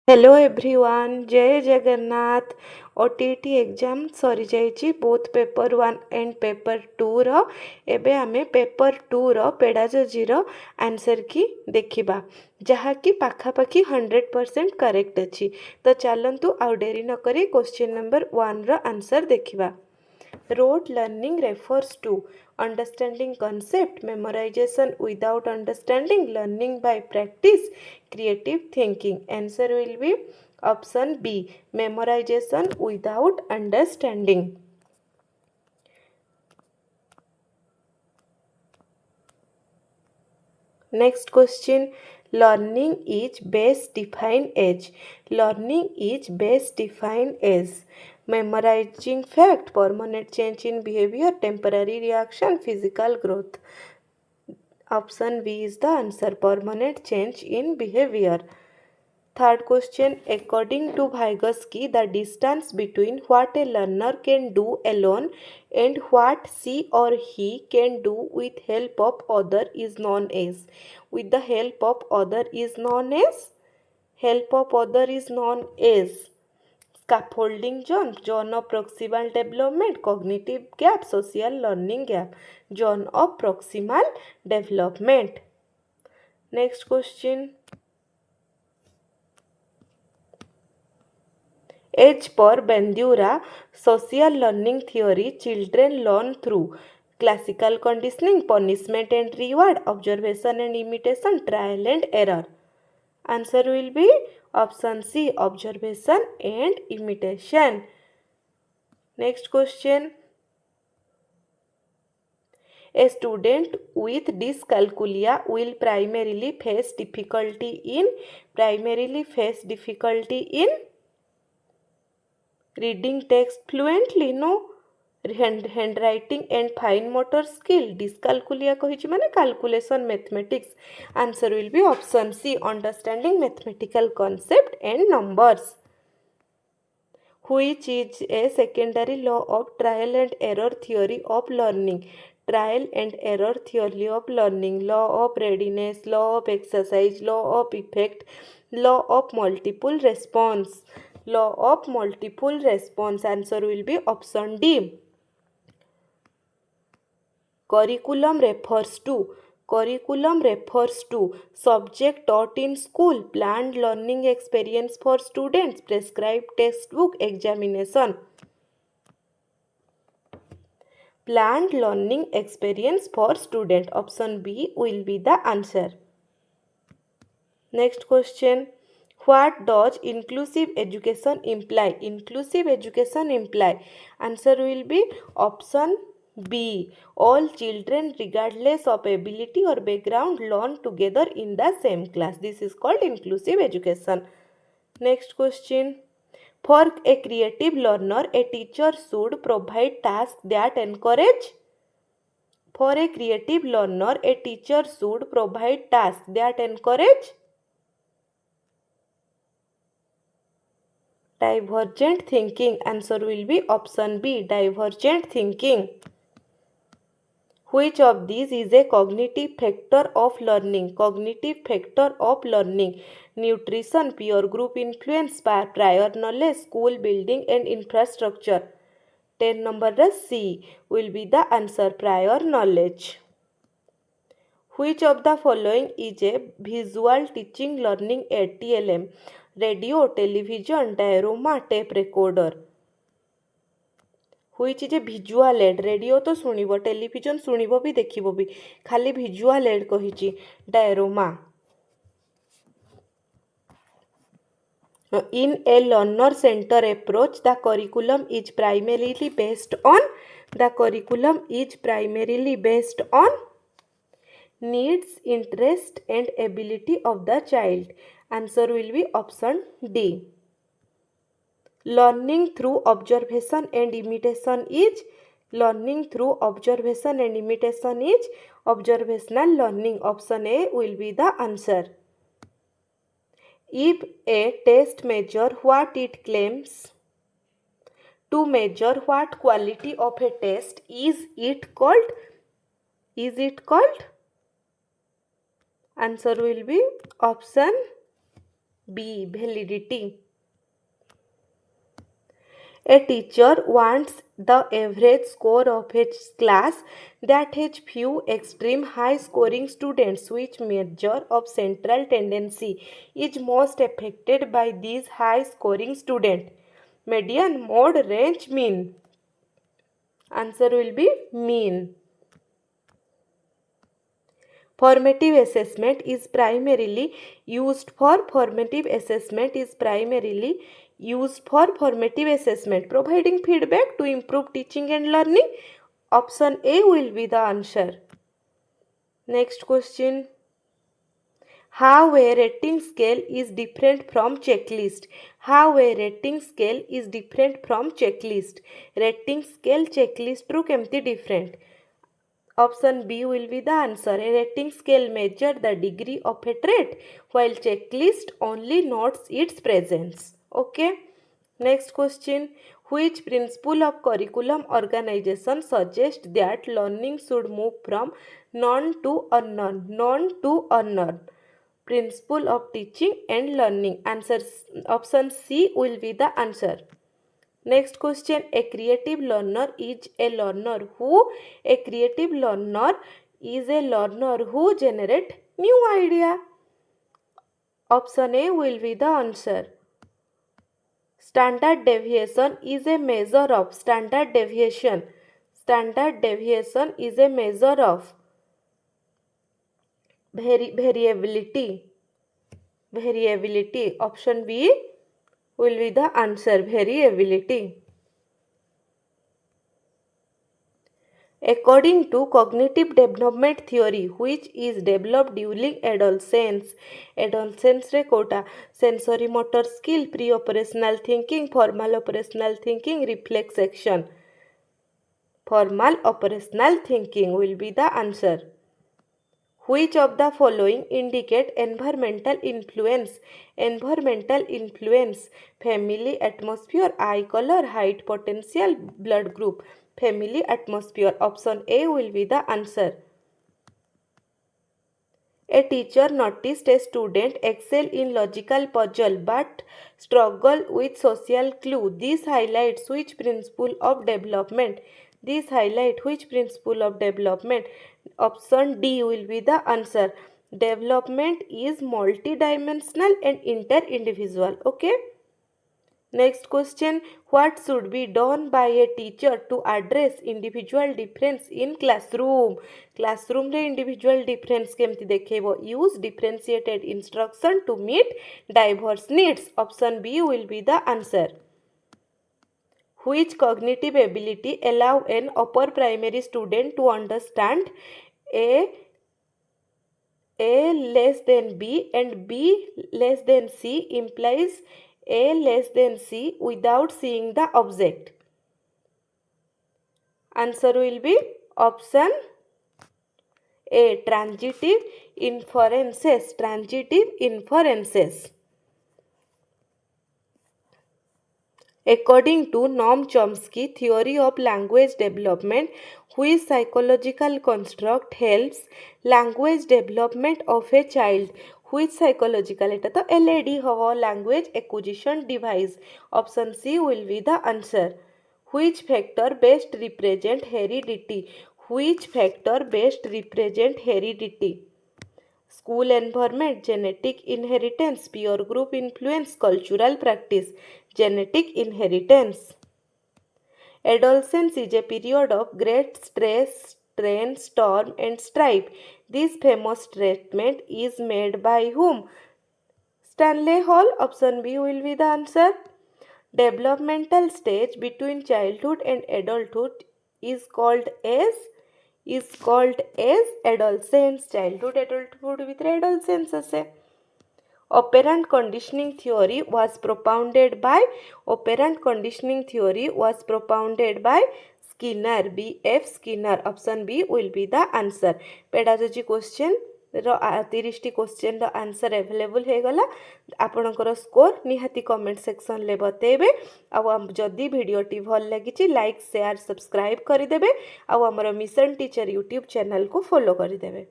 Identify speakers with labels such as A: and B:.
A: Hello everyone, जय Jagannath. OTT exam सरी जाइए बोथ पेपर 1 एंड पेपर 2 रो एबे आमे पेपर 2 रो पेडागोजी रो आंसर की देखिबा जहाँकि पाखापाखी 100% करेक्ट अच्छी। तो चलतु आउ डेरी न करी क्वेश्चन नंबर 1 रो आंसर देखिबा। Rote learning refers to understanding concept, memorization without understanding, learning by practice, creative thinking. Answer will be option B, memorization without understanding. Next question. Learning is best defined as. Learning is best defined as memorizing fact, permanent change in behavior, temporary reaction, physical growth. Option B is the answer, permanent change in behavior. Third question. According to Vygotsky, the distance between what a learner can do alone and what she or he can do with help of other is known as. With the help of other is known as. Help of other is known as scaffolding zone of proximal development, cognitive gap, social learning gap, zone of proximal development. Next question. As per Bandura, social learning theory, children learn through classical conditioning, punishment and reward, observation and imitation, trial and error. Answer will be option C, observation and imitation. Next question. A student with dyscalculia will primarily face difficulty in reading text fluently, no? Handwriting and fine motor skill. Dyscalculia कहिछि माने calculation mathematics. Answer will be option C, understanding mathematical concept and numbers. Which is a secondary law of trial and error theory of learning? Trial and error theory of learning, law of readiness, law of exercise, law of effect, law of multiple response. Law of multiple response. Answer will be option D. Curriculum refers to subject taught in school, planned learning experience for students, prescribed textbook examination. Planned learning experience for student. Option B will be the answer. Next question. What does inclusive education imply? Inclusive education imply. Answer will be option B. All children regardless of ability or background learn together in the same class. This is called inclusive education. Next question. For a creative learner, a teacher should provide tasks that encourage. For a creative learner, a teacher should provide tasks that encourage divergent thinking. Answer will be option B, divergent thinking. Which of these is a cognitive factor of learning? Cognitive factor of learning. Nutrition, peer group influence, prior knowledge, school building and infrastructure. 10 number C will be the answer, prior knowledge. Which of the following is a visual teaching learning aid? TLM. Radio, television, diorama, tape recorder. Which is a visual aid? Radio तो सुनिबो, television सुनिबो भी देखिबो भी, खाली visual aid कहिछि diorama. In a learner center approach, the curriculum is primarily based on needs, interest and ability of the child. Answer will be option D. Learning through observation and imitation is observational learning. Option A will be the answer. If a test measure what it claims to measure, what quality of a test is it called? Answer will be option B. Validity. A teacher wants the average score of his class that has few extreme high scoring students. Which measure of central tendency is most affected by these high scoring students? Median, mode, range, mean. Answer will be mean. Formative assessment is primarily used for formative assessment, providing feedback to improve teaching and learning. Option A will be the answer. Next question. How a rating scale is different from checklist? How a rating scale is different from checklist? Rating scale checklist ru kemti different? Option B will be the answer. A rating scale measures the degree of a trait, while checklist only notes its presence. Okay. Next question. Which principle of curriculum organization suggests that learning should move from known to unknown? Known to unknown. Principle of teaching and learning. Option C will be the answer. Next question. A creative learner is a learner who generate new idea. Option A will be the answer. Standard deviation is a measure of variability. Option B will be the answer. Variability. According to cognitive development theory, which is developed during adolescence रे Kota sensory motor skill, pre-operational thinking, formal operational thinking, reflex action. Formal operational thinking will be the answer. Which of the following indicate environmental influence? Family, atmosphere, eye color, height, potential, blood group. Family, atmosphere. Option A will be the answer. A teacher noticed a student excel in logical puzzle but struggle with social clue. This highlights which principle of development? Option D will be the answer. Development is multidimensional and inter-individual. Okay. Next question. What should be done by a teacher to address individual difference in classroom? Classroom रे individual difference केमती देखेबो? Use differentiated instruction to meet diverse needs. Option B will be the answer. Which cognitive ability allow an upper primary student to understand A less than B and B less than C implies A less than C without seeing the object? Answer will be option A. Transitive inferences. According to Noam Chomsky theory of language development, which psychological construct helps language development of a child? Which psychological? Eta to LAD ho, language acquisition device. Option C will be the answer. Which factor best represent heredity? School environment, genetic inheritance, peer group influence, cultural practice. Genetic inheritance. Adolescence is a period of great stress, strain, storm and strife. This famous statement is made by whom? Stanley Hall. Option B will be the answer. Developmental stage between childhood and adulthood is called as adolescence. Childhood, adulthood with adolescence ase. Operant conditioning theory was propounded by Skinner. B.F. Skinner. Option B will be the answer. Pedagogy question रो 30 question रो answer available हो गला. आपणकर score निहाती comment section ले बतेबे. जदि भिडियोटी भल लगी लाइक शेयर सब्सक्राइब करदेवे. आमर मिशन टीचर यूट्यूब चैनल को फॉलो करदेवे.